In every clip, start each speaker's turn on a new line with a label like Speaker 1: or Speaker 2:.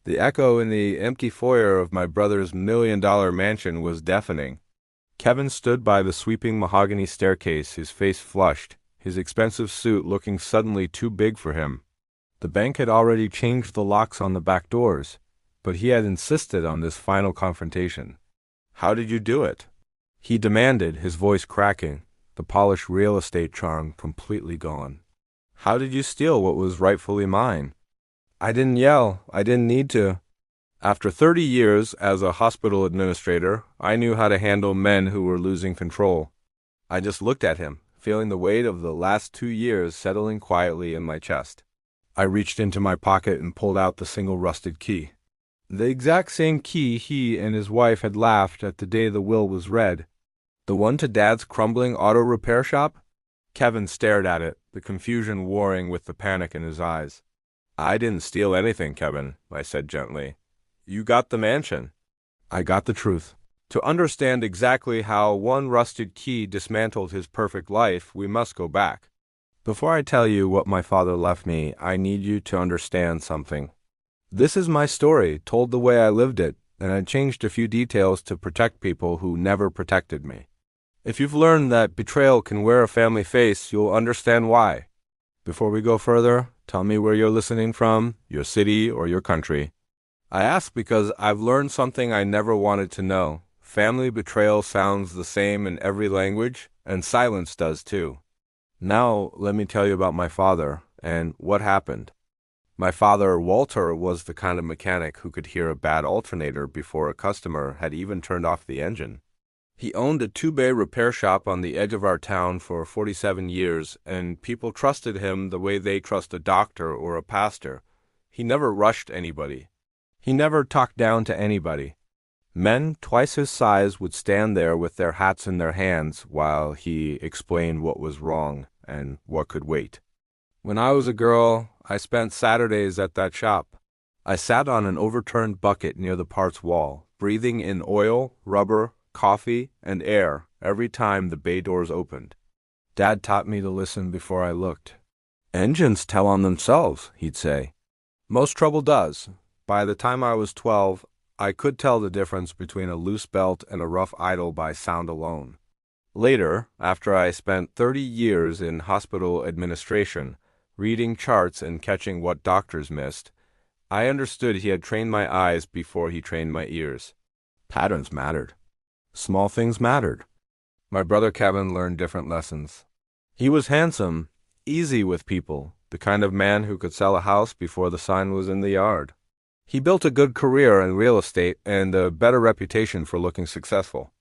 Speaker 1: The echo in the empty foyer of my brother's million-dollar mansion was deafening. Kevin stood by the sweeping mahogany staircase, his face flushed, his expensive suit looking suddenly too big for him. The bank had already changed the locks on the back doors, but he had insisted on this final confrontation. "How did you do it?" he demanded, his voice cracking, the polished real estate charm completely gone. "How did you steal what was rightfully mine?" "I didn't yell. I didn't need to." After 30 years as a hospital administrator, I knew how to handle men who were losing control. I just looked at him, feeling the weight of the last 2 years settling quietly in my chest. I reached into my pocket and pulled out the single rusted key. The exact same key he and his wife had laughed at the day the will was read. The one to Dad's crumbling auto repair shop? Kevin stared at it, the confusion warring with the panic in his eyes. "I didn't steal anything, Kevin," I said gently. "You got the mansion." I got the truth. To understand exactly how one rusted key dismantled his perfect life, we must go back. Before I tell you what my father left me, I need you to understand something. This is my story, told the way I lived it, and I changed a few details to protect people who never protected me. If you've learned that betrayal can wear a family face, you'll understand why. Before we go further, tell me where you're listening from, your city or your country. I ask because I've learned something I never wanted to know. Family betrayal sounds the same in every language, and silence does too. Now let me tell you about my father and what happened. My father, Walter, was the kind of mechanic who could hear a bad alternator before a customer had even turned off the engine. He owned a two-bay repair shop on the edge of our town for 47 years, and people trusted him the way they trust a doctor or a pastor. He never rushed anybody. He never talked down to anybody. Men twice his size would stand there with their hats in their hands while he explained what was wrong and what could wait. When I was a girl, I spent Saturdays at that shop. I sat on an overturned bucket near the parts wall, breathing in oil, rubber, coffee, and air every time the bay doors opened. Dad taught me to listen before I looked. "Engines tell on themselves," he'd say. Most trouble does. By the time I was 12, I could tell the difference between a loose belt and a rough idle by sound alone. Later, after I spent 30 years in hospital administration, reading charts and catching what doctors missed, I understood he had trained my eyes before he trained my ears. Patterns mattered. Small things mattered. My brother Kevin learned different lessons. He was handsome, easy with people, the kind of man who could sell a house before the sign was in the yard. He built a good career in real estate and a better reputation for looking successful.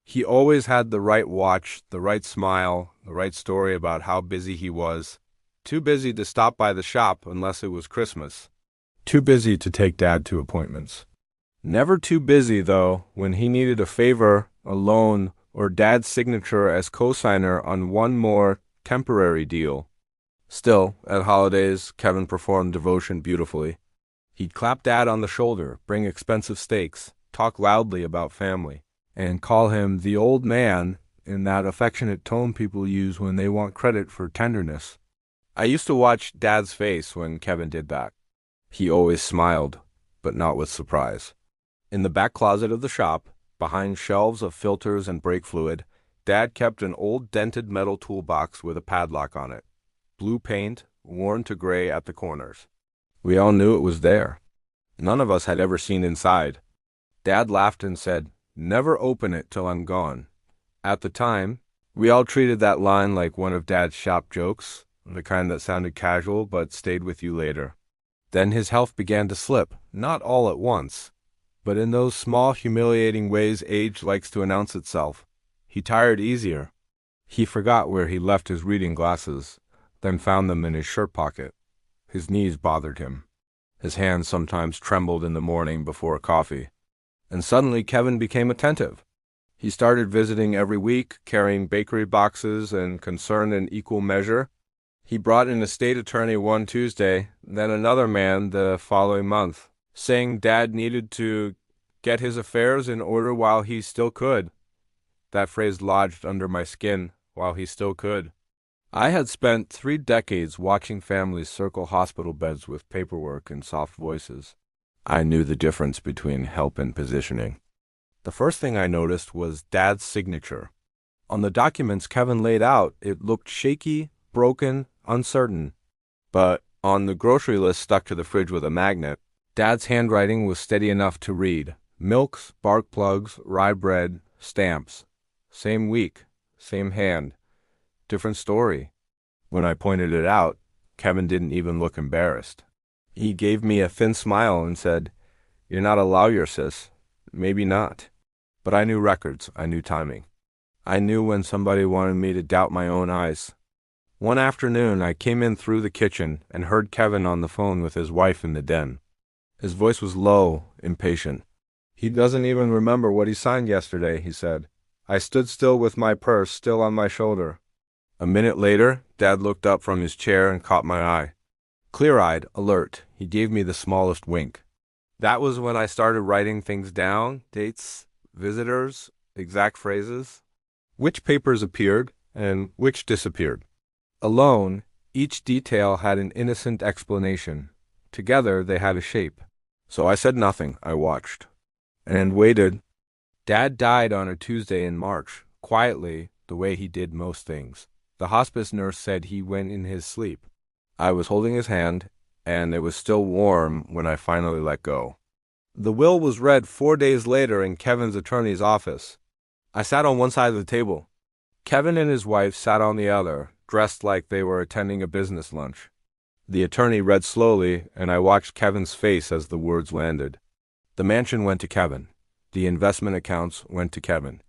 Speaker 1: He always had the right watch, the right smile, the right story about how busy he was. Too busy to stop by the shop unless it was Christmas. Too busy to take Dad to appointments. Never too busy, though, when he needed a favor, a loan, or Dad's signature as co-signer on one more temporary deal. Still, at holidays, Kevin performed devotion beautifully. He'd clap Dad on the shoulder, bring expensive steaks, talk loudly about family, and call him the old man in that affectionate tone people use when they want credit for tenderness. I used to watch Dad's face when Kevin did that. He always smiled, but not with surprise. In the back closet of the shop, behind shelves of filters and brake fluid, Dad kept an old dented metal toolbox with a padlock on it. Blue paint, worn to gray at the corners. We all knew it was there. None of us had ever seen inside. Dad laughed and said, "Never open it till I'm gone." At the time, we all treated that line like one of Dad's shop jokes, the kind that sounded casual but stayed with you later. Then his health began to slip, not all at once, but in those small, humiliating ways age likes to announce itself. He tired easier. He forgot where he left his reading glasses, then found them in his shirt pocket. His knees bothered him. His hands sometimes trembled in the morning before coffee. And suddenly Kevin became attentive. He started visiting every week, carrying bakery boxes and concern in equal measure. He brought in a state attorney one Tuesday, then another man the following month, saying Dad needed to get his affairs in order while he still could. That phrase lodged under my skin, while he still could. I had spent 3 decades watching families circle hospital beds with paperwork and soft voices. I knew the difference between help and positioning. The first thing I noticed was Dad's signature. On the documents Kevin laid out, it looked shaky, broken, uncertain. But on the grocery list stuck to the fridge with a magnet, Dad's handwriting was steady enough to read. Milks, bark plugs, rye bread, stamps. Same week, same hand. Different story. When I pointed it out, Kevin didn't even look embarrassed. He gave me a thin smile and said, "You're not a lawyer, sis. Maybe not." But I knew records. I knew timing. I knew when somebody wanted me to doubt my own eyes. One afternoon, I came in through the kitchen and heard Kevin on the phone with his wife in the den. His voice was low, impatient. "He doesn't even remember what he signed yesterday," he said. I stood still with my purse still on my shoulder. A minute later, Dad looked up from his chair and caught my eye. Clear-eyed, alert, he gave me the smallest wink. That was when I started writing things down, dates, visitors, exact phrases, which papers appeared and which disappeared. Alone, each detail had an innocent explanation. Together, they had a shape. So I said nothing. I watched. And waited. Dad died on a Tuesday in March, quietly, the way he did most things. The hospice nurse said he went in his sleep. I was holding his hand, and it was still warm when I finally let go. The will was read 4 days later in Kevin's attorney's office. I sat on one side of the table. Kevin and his wife sat on the other, dressed like they were attending a business lunch. The attorney read slowly, and I watched Kevin's face as the words landed. The mansion went to Kevin. The investment accounts went to Kevin.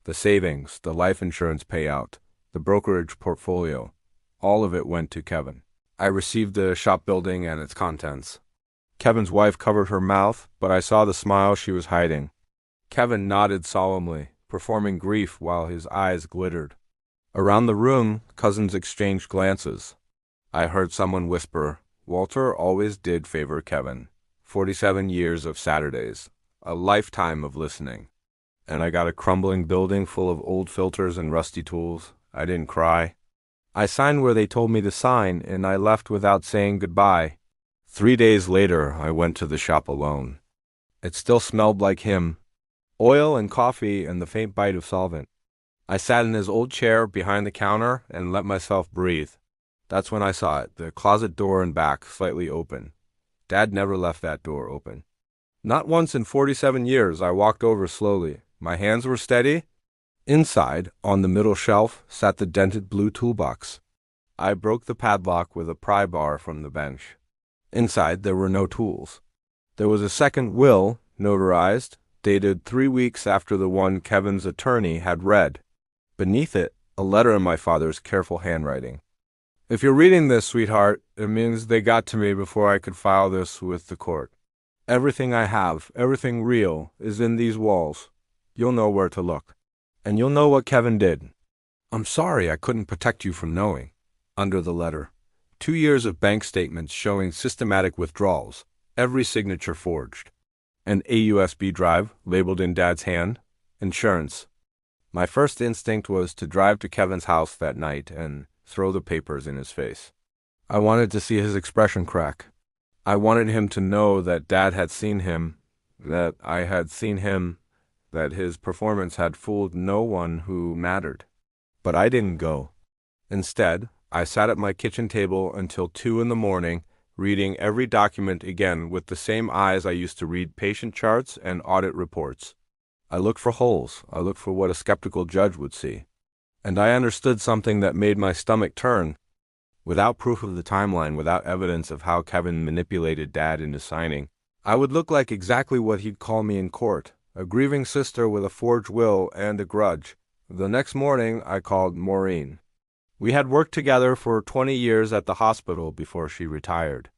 Speaker 1: The savings, the life insurance payout, the brokerage portfolio, all of it went to Kevin. I received the shop building and its contents. Kevin's wife covered her mouth, but I saw the smile she was hiding. Kevin nodded solemnly, performing grief while his eyes glittered. Around the room, cousins exchanged glances. I heard someone whisper, "Walter always did favor Kevin. 47 years of Saturdays. A lifetime of listening." And I got a crumbling building full of old filters and rusty tools. I didn't cry. I signed where they told me to sign, and I left without saying goodbye. 3 days later, I went to the shop alone. It still smelled like him. Oil and coffee and the faint bite of solvent. I sat in his old chair behind the counter and let myself breathe. That's when I saw it, the closet door and back, slightly open. Dad never left that door open. Not once in 47 years. I walked over slowly. My hands were steady. Inside, on the middle shelf, sat the dented blue toolbox. I broke the padlock with a pry bar from the bench. Inside, there were no tools. There was a second will, notarized, dated 3 weeks after the one Kevin's attorney had read. Beneath it, a letter in my father's careful handwriting. "If you're reading this, sweetheart, it means they got to me before I could file this with the court. Everything I have, everything real, is in these walls. You'll know where to look. And you'll know what Kevin did. I'm sorry I couldn't protect you from knowing." Under the letter, 2 years of bank statements showing systematic withdrawals, every signature forged. An AUSB drive labeled in Dad's hand, insurance. My first instinct was to drive to Kevin's house that night and throw the papers in his face. I wanted to see his expression crack. I wanted him to know that Dad had seen him, that I had seen him, that his performance had fooled no one who mattered. But I didn't go. Instead, I sat at my kitchen table until 2 in the morning, reading every document again with the same eyes I used to read patient charts and audit reports. I looked for holes. I looked for what a skeptical judge would see. And I understood something that made my stomach turn. Without proof of the timeline, without evidence of how Kevin manipulated Dad into signing, I would look like exactly what he'd call me in court, a grieving sister with a forged will and a grudge. The next morning, I called Maureen. We had worked together for 20 years at the hospital before she retired.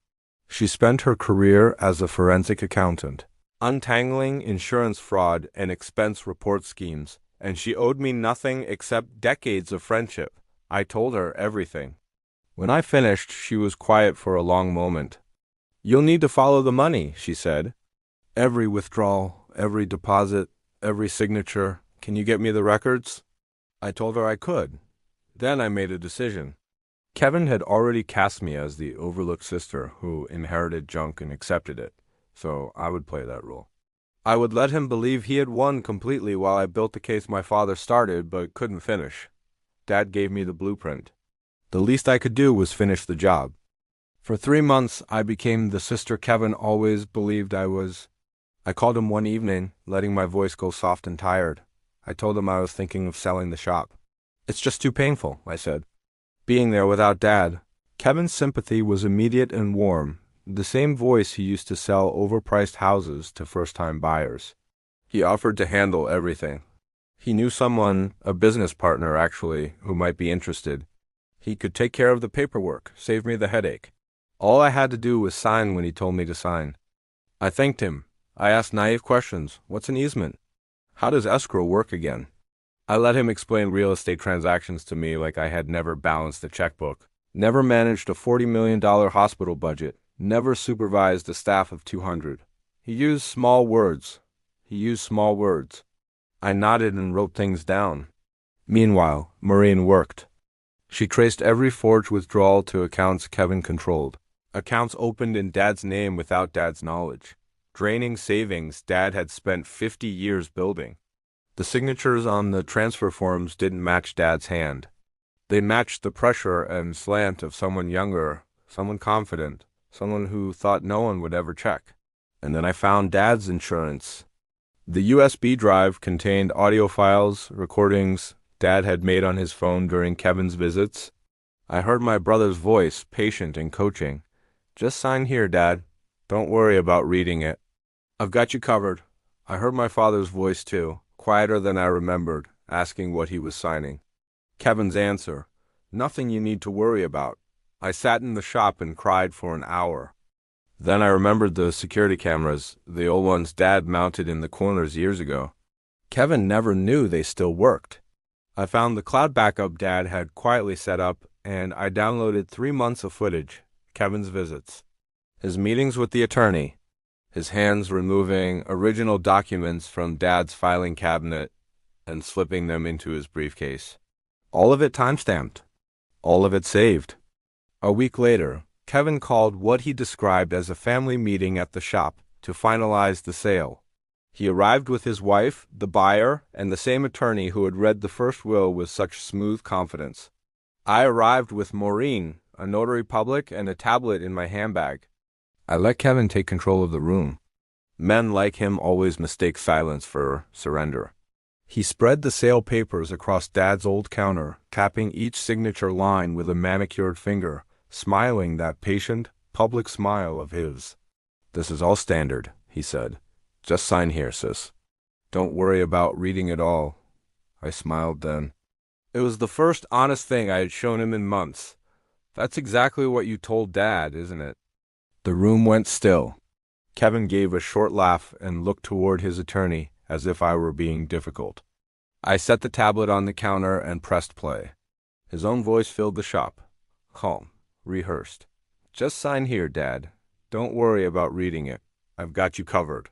Speaker 1: She spent her career as a forensic accountant, untangling insurance fraud and expense report schemes, and she owed me nothing except decades of friendship. I told her everything. When I finished, she was quiet for a long moment. "You'll need to follow the money," she said. "Every withdrawal, every deposit, every signature. Can you get me the records?" I told her I could. Then I made a decision. Kevin had already cast me as the overlooked sister who inherited junk and accepted it. so I would play that role. I would let him believe he had won completely while I built the case my father started but couldn't finish. Dad gave me the blueprint. The least I could do was finish the job. For 3 months, I became the sister Kevin always believed I was. I called him one evening, letting my voice go soft and tired. I told him I was thinking of selling the shop. It's just too painful, I said. Being there without Dad. Kevin's sympathy was immediate and warm, the same voice he used to sell overpriced houses to first-time buyers. He offered to handle everything. He knew someone, a business partner actually, who might be interested. He could take care of the paperwork, save me the headache. All I had to do was sign when he told me to sign. I thanked him. I asked naive questions. What's an easement? How does escrow work again? I let him explain real estate transactions to me like I had never balanced a checkbook, never managed a $40 million hospital budget, never supervised a staff of 200. He used small words. I nodded and wrote things down. Meanwhile, Maureen worked. She traced every forged withdrawal to accounts Kevin controlled. Accounts opened in Dad's name without Dad's knowledge. Draining savings Dad had spent 50 years building. The signatures on the transfer forms didn't match Dad's hand. They matched the pressure and slant of someone younger, someone confident, someone who thought no one would ever check. And then I found Dad's insurance. The USB drive contained audio files, recordings Dad had made on his phone during Kevin's visits. I heard my brother's voice, patient and coaching. Just sign here, Dad. Don't worry about reading it. I've got you covered. I heard my father's voice too, quieter than I remembered, asking what he was signing. Kevin's answer, nothing you need to worry about. I sat in the shop and cried for an hour. Then I remembered the security cameras, the old ones Dad mounted in the corners years ago. Kevin never knew they still worked. I found the cloud backup Dad had quietly set up, and I downloaded 3 months of footage, Kevin's visits, his meetings with the attorney, his hands removing original documents from Dad's filing cabinet and slipping them into his briefcase. All of it timestamped. All of it saved. A week later, Kevin called what he described as a family meeting at the shop to finalize the sale. He arrived with his wife, the buyer, and the same attorney who had read the first will with such smooth confidence. I arrived with Maureen, a notary public, and a tablet in my handbag. I let Kevin take control of the room. Men like him always mistake silence for surrender. He spread the sale papers across Dad's old counter, tapping each signature line with a manicured finger, smiling that patient, public smile of his. This is all standard, he said. Just sign here, sis. Don't worry about reading it all. I smiled then. It was the first honest thing I had shown him in months. That's exactly what you told Dad, isn't it? The room went still. Kevin gave a short laugh and looked toward his attorney as if I were being difficult. I set the tablet on the counter and pressed play. His own voice filled the shop. Calm, rehearsed. Just sign here, Dad. Don't worry about reading it. I've got you covered.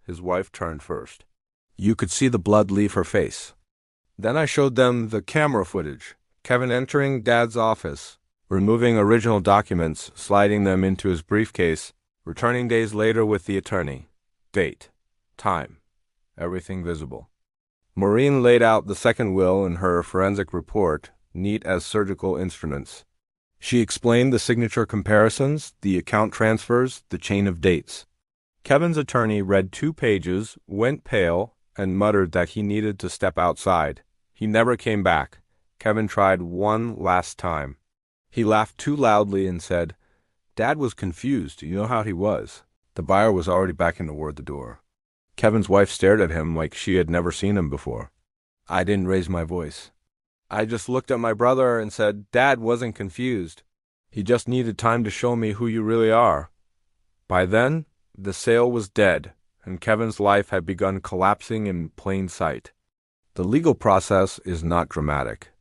Speaker 1: His wife turned first. You could see the blood leave her face. Then I showed them the camera footage. Kevin entering Dad's office, removing original documents, sliding them into his briefcase, returning days later with the attorney. Date. Time. Everything visible. Maureen laid out the second will in her forensic report, neat as surgical instruments. She explained the signature comparisons, the account transfers, the chain of dates. Kevin's attorney read 2 pages, went pale, and muttered that he needed to step outside. He never came back. Kevin tried one last time. He laughed too loudly and said, Dad was confused. You know how he was. The buyer was already backing toward the door. Kevin's wife stared at him like she had never seen him before. I didn't raise my voice. I just looked at my brother and said, Dad wasn't confused. He just needed time to show me who you really are. By then, the sale was dead, and Kevin's life had begun collapsing in plain sight. The legal process is not dramatic.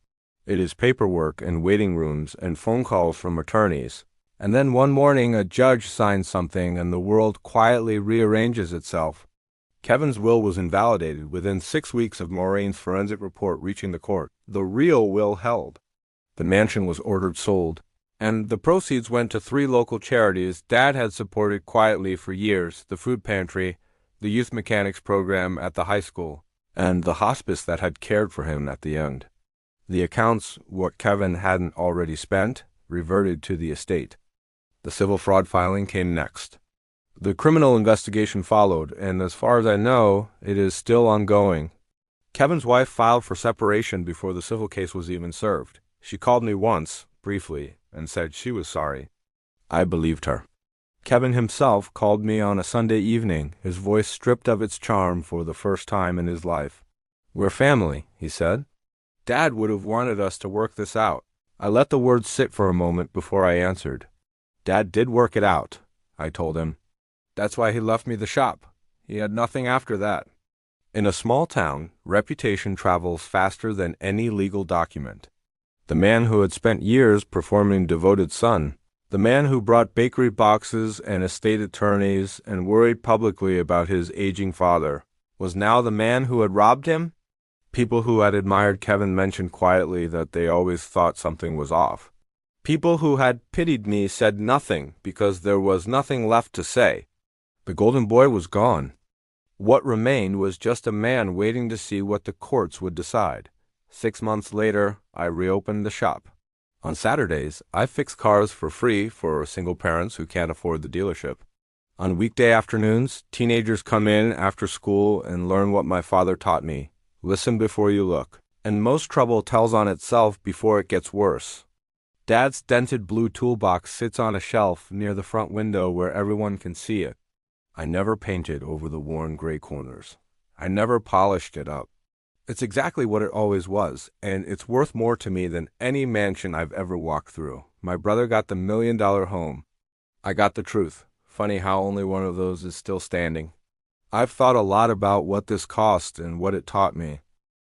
Speaker 1: It is paperwork and waiting rooms and phone calls from attorneys. And then one morning a judge signs something and the world quietly rearranges itself. Kevin's will was invalidated within 6 weeks of Maureen's forensic report reaching the court. The real will held. The mansion was ordered sold. And the proceeds went to 3 local charities Dad had supported quietly for years: the food pantry, the youth mechanics program at the high school, and the hospice that had cared for him at the end. The accounts, what Kevin hadn't already spent, reverted to the estate. The civil fraud filing came next. The criminal investigation followed, and as far as I know, it is still ongoing. Kevin's wife filed for separation before the civil case was even served. She called me once, briefly, and said she was sorry. I believed her. Kevin himself called me on a Sunday evening, his voice stripped of its charm for the first time in his life. "We're family," he said. "Dad would have wanted us to work this out." I let the words sit for a moment before I answered. "Dad did work it out," I told him. "That's why he left me the shop. He had nothing after that." In a small town, reputation travels faster than any legal document. The man who had spent years performing devoted son, the man who brought bakery boxes and estate attorneys and worried publicly about his aging father, was now the man who had robbed him? People who had admired Kevin mentioned quietly that they always thought something was off. People who had pitied me said nothing because there was nothing left to say. The golden boy was gone. What remained was just a man waiting to see what the courts would decide. 6 months later, I reopened the shop. On Saturdays, I fix cars for free for single parents who can't afford the dealership. On weekday afternoons, teenagers come in after school and learn what my father taught me. Listen before you look. And most trouble tells on itself before it gets worse. Dad's dented blue toolbox sits on a shelf near the front window where everyone can see it. I never painted over the worn gray corners. I never polished it up. It's exactly what it always was, and it's worth more to me than any mansion I've ever walked through. My brother got the $1 million home. I got the truth. Funny how only one of those is still standing. I've thought a lot about what this cost and what it taught me.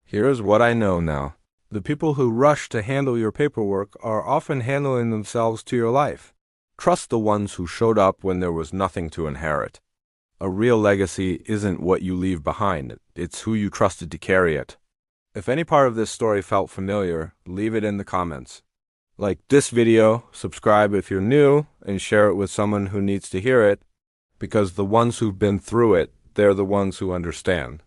Speaker 1: Here's what I know now. The people who rush to handle your paperwork are often handling themselves to your life. Trust the ones who showed up when there was nothing to inherit. A real legacy isn't what you leave behind, it's who you trusted to carry it. If any part of this story felt familiar, leave it in the comments. Like this video, subscribe if you're new, and share it with someone who needs to hear it, because the ones who've been through it, they're the ones who understand.